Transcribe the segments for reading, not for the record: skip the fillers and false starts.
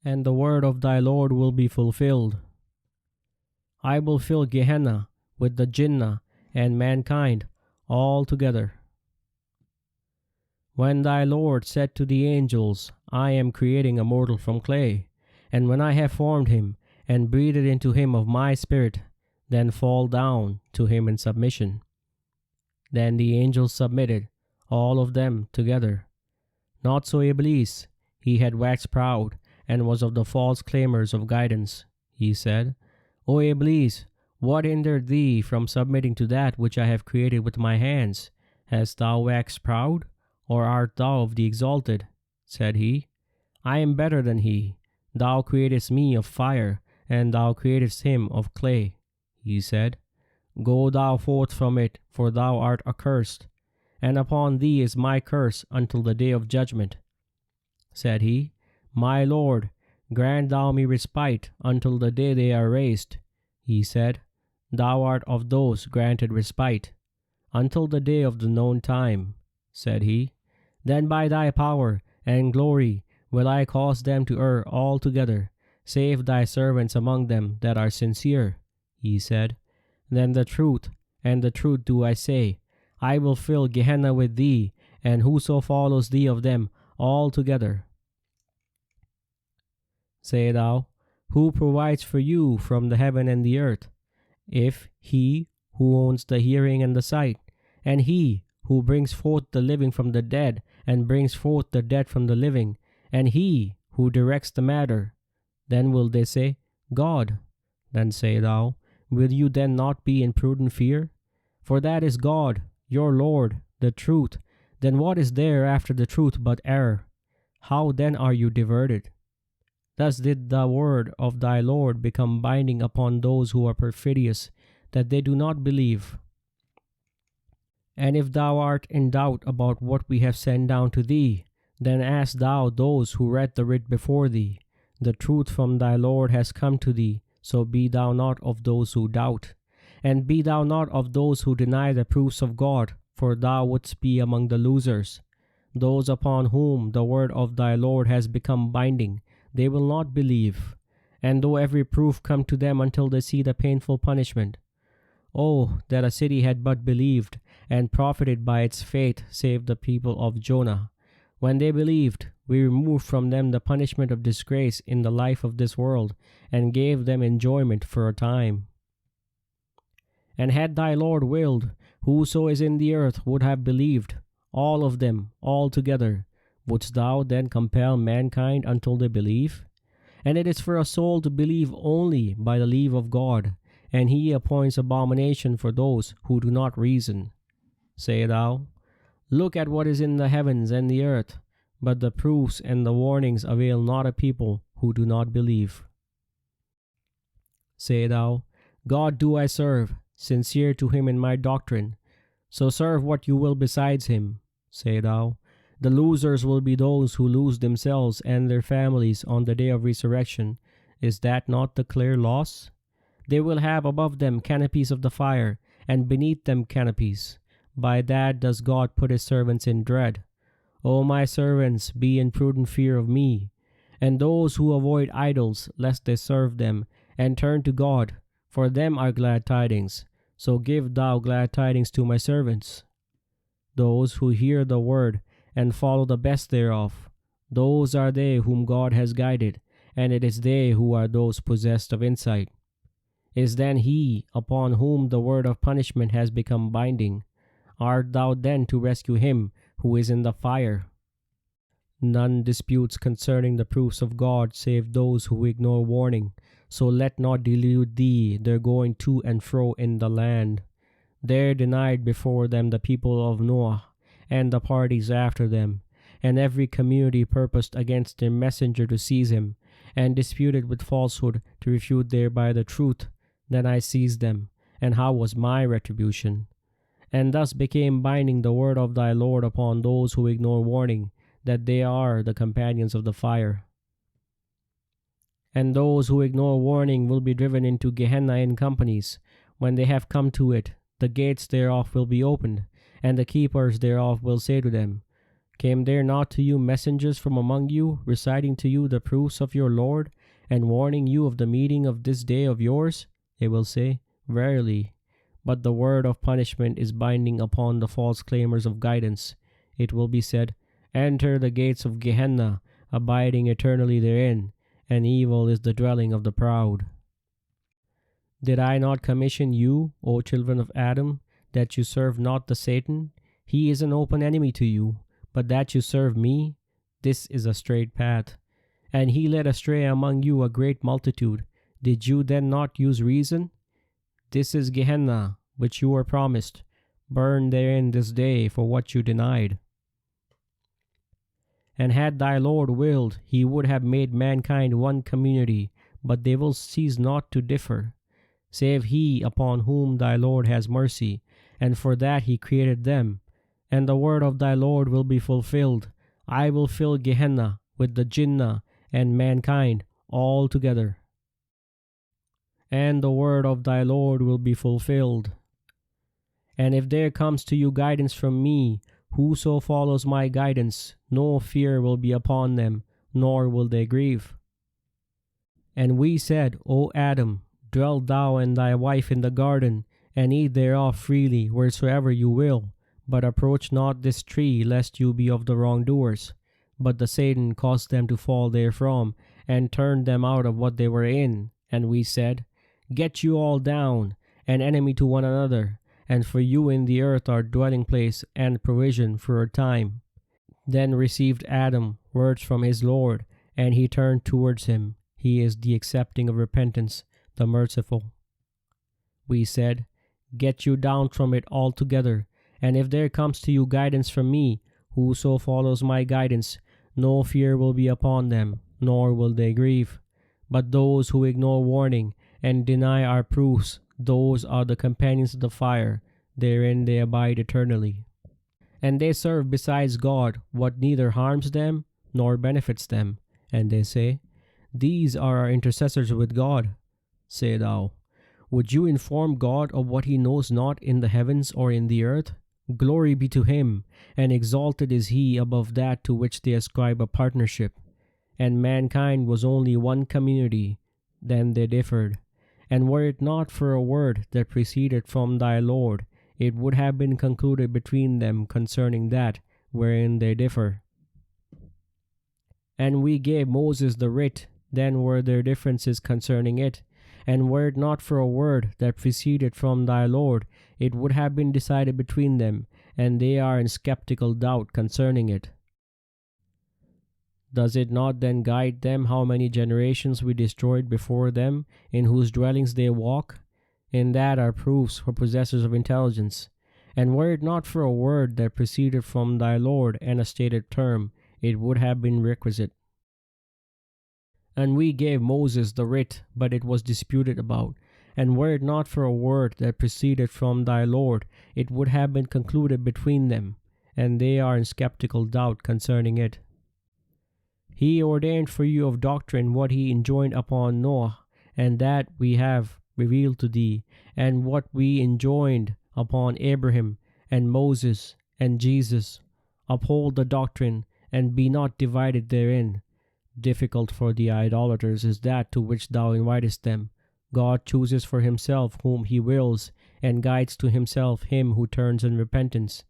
and the word of thy Lord will be fulfilled. I will fill Gehenna with the Jinnah and mankind all together. When thy Lord said to the angels, I am creating a mortal from clay, and when I have formed him and breathed into him of my spirit, then fall down to him in submission. Then the angels submitted, all of them together. Not so Iblis, he had waxed proud, and was of the false claimers of guidance. He said, O Iblis, what hindered thee from submitting to that which I have created with my hands? Hast thou waxed proud, or art thou of the exalted? Said he, I am better than he. Thou createdst me of fire, and thou createdst him of clay. He said, Go thou forth from it, for thou art accursed, and upon thee is my curse until the day of judgment. Said he, My Lord, grant thou me respite until the day they are raised. He said, Thou art of those granted respite, until the day of the known time. Said he, Then by thy power and glory will I cause them to err altogether, save thy servants among them that are sincere. He said, Then the truth, and the truth do I say, I will fill Gehenna with thee, and whoso follows thee of them altogether. Say thou, Who provides for you from the heaven and the earth? If he who owns the hearing and the sight, and he who brings forth the living from the dead, and brings forth the dead from the living, and he who directs the matter, then will they say, God. Then say thou, Will you then not be in prudent fear? For that is God, your Lord, the truth. Then what is there after the truth but error? How then are you diverted? Thus did the word of thy Lord become binding upon those who are perfidious, that they do not believe. And if thou art in doubt about what we have sent down to thee, then ask thou those who read the writ before thee. The truth from thy Lord has come to thee, so be thou not of those who doubt. And be thou not of those who deny the proofs of God, for thou wouldst be among the losers. Those upon whom the word of thy Lord has become binding, they will not believe, and though every proof come to them until they see the painful punishment. Oh, that a city had but believed, and profited by its faith, save the people of Jonah. When they believed, we removed from them the punishment of disgrace in the life of this world, and gave them enjoyment for a time. And had thy Lord willed, whoso is in the earth would have believed, all of them, altogether. Wouldst thou then compel mankind until they believe? And it is for a soul to believe only by the leave of God, and he appoints abomination for those who do not reason. Say thou, Look at what is in the heavens and the earth, but the proofs and the warnings avail not a people who do not believe. Say thou, God do I serve, sincere to him in my doctrine, so serve what you will besides him. Say thou, The losers will be those who lose themselves and their families on the day of resurrection. Is that not the clear loss? They will have above them canopies of the fire, and beneath them canopies. By that does God put his servants in dread. O my servants, be in prudent fear of me, and those who avoid idols, lest they serve them, and turn to God, for them are glad tidings. So give thou glad tidings to my servants. Those who hear the word, and follow the best thereof, those are they whom God has guided, and it is they who are those possessed of insight. Is then he upon whom the word of punishment has become binding? Art thou then to rescue him who is in the fire? None disputes concerning the proofs of God save those who ignore warning, so let not delude thee their going to and fro in the land. There denied before them the people of Noah, and the parties after them, and every community purposed against their messenger to seize him, and disputed with falsehood to refute thereby the truth. Then I seized them, and how was my retribution? And thus became binding the word of thy Lord upon those who ignore warning, that they are the companions of the fire. And those who ignore warning will be driven into Gehenna in companies. When they have come to it, the gates thereof will be opened, and the keepers thereof will say to them, Came there not to you messengers from among you, reciting to you the proofs of your Lord, and warning you of the meeting of this day of yours? They will say, Verily. But the word of punishment is binding upon the false claimers of guidance. It will be said, Enter the gates of Gehenna, abiding eternally therein, and evil is the dwelling of the proud. Did I not commission you, O children of Adam, that you serve not the Satan? He is an open enemy to you, but that you serve me? This is a straight path. And he led astray among you a great multitude. Did you then not use reason? This is Gehenna, which you were promised. Burn therein this day for what you denied. And had thy Lord willed, he would have made mankind one community, but they will cease not to differ, save he upon whom thy Lord has mercy, and for that he created them. And the word of thy Lord will be fulfilled. I will fill Gehenna with the Jinnah and mankind all together. And the word of thy Lord will be fulfilled. And if there comes to you guidance from me, whoso follows my guidance, no fear will be upon them, nor will they grieve. And we said, O Adam, dwell thou and thy wife in the garden, and eat thereof freely wheresoever you will, but approach not this tree, lest you be of the wrongdoers. But the Satan caused them to fall therefrom, and turned them out of what they were in. And we said, Get you all down, an enemy to one another, and for you in the earth are dwelling place and provision for a time. Then received Adam words from his Lord, and he turned towards him. He is the accepting of repentance, the merciful. We said, Get you down from it altogether, and if there comes to you guidance from me, whoso follows my guidance, no fear will be upon them, nor will they grieve. But those who ignore warning and deny our proofs, those are the companions of the fire, therein they abide eternally. And they serve besides God what neither harms them nor benefits them, and they say, These are our intercessors with God. Say thou, Would you inform God of what he knows not in the heavens or in the earth? Glory be to him, and exalted is he above that to which they ascribe a partnership. And mankind was only one community, then they differed. And were it not for a word that proceeded from thy Lord, it would have been concluded between them concerning that wherein they differ. And we gave Moses the writ, then were there differences concerning it. And were it not for a word that proceeded from thy Lord, it would have been decided between them, and they are in skeptical doubt concerning it. Does it not then guide them how many generations we destroyed before them, in whose dwellings they walk? In that are proofs for possessors of intelligence. And were it not for a word that proceeded from thy Lord and a stated term, it would have been requisite. And we gave Moses the writ, but it was disputed about. And were it not for a word that proceeded from thy Lord, it would have been concluded between them, and they are in skeptical doubt concerning it. He ordained for you of doctrine what he enjoined upon Noah, and that we have revealed to thee, and what we enjoined upon Abraham, and Moses, and Jesus. Uphold the doctrine, and be not divided therein. Difficult for the idolaters is that to which thou invitest them. God chooses for himself whom he wills, and guides to himself him who turns in repentance.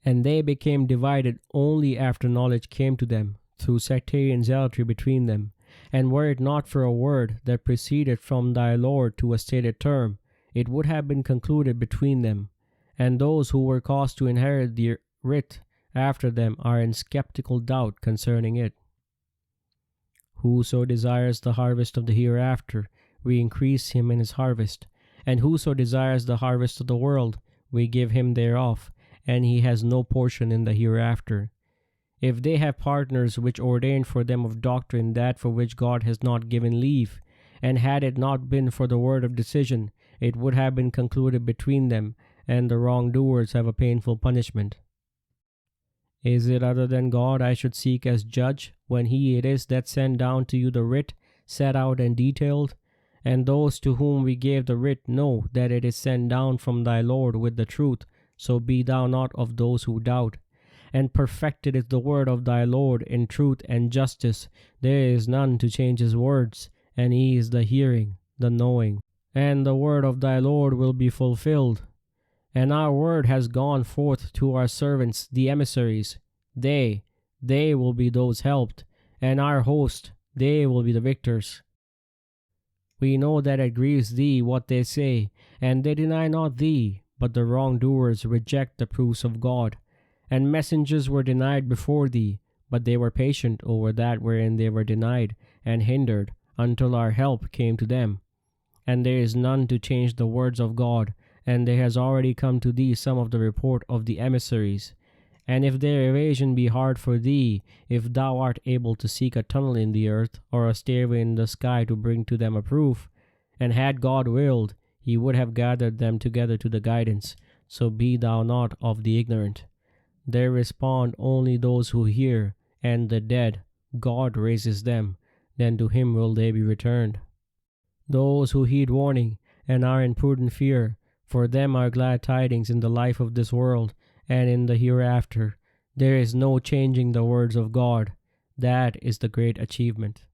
And they became divided only after knowledge came to them, through sectarian zealotry between them. And were it not for a word that proceeded from thy Lord to a stated term, it would have been concluded between them. And those who were caused to inherit the writ after them are in skeptical doubt concerning it. Whoso desires the harvest of the hereafter, we increase him in his harvest. And whoso desires the harvest of the world, we give him thereof, and he has no portion in the hereafter. If they have partners which ordained for them of doctrine that for which God has not given leave, and had it not been for the word of decision, it would have been concluded between them, and the wrongdoers have a painful punishment. Is it other than God I should seek as judge, when he it is that sent down to you the writ, set out and detailed? And those to whom we gave the writ know that it is sent down from thy Lord with the truth, so be thou not of those who doubt. and perfected is the word of thy Lord in truth and justice. There is none to change his words, and he is the hearing, the knowing. And the word of thy Lord will be fulfilled. And our word has gone forth to our servants, the emissaries. They will be those helped, and our host, they will be the victors. We know that it grieves thee what they say, and they deny not thee, but the wrongdoers reject the proofs of God. And messengers were denied before thee, but they were patient over that wherein they were denied, and hindered, until our help came to them. And there is none to change the words of God, and there has already come to thee some of the report of the emissaries. And if their evasion be hard for thee, if thou art able to seek a tunnel in the earth, or a stairway in the sky to bring to them a proof, and had God willed, he would have gathered them together to the guidance, so be thou not of the ignorant. There respond only those who hear, and the dead, God raises them, then to him will they be returned. Those who heed warning, and are in prudent fear, for them are glad tidings in the life of this world, and in the hereafter. There is no changing the words of God. That is the great achievement.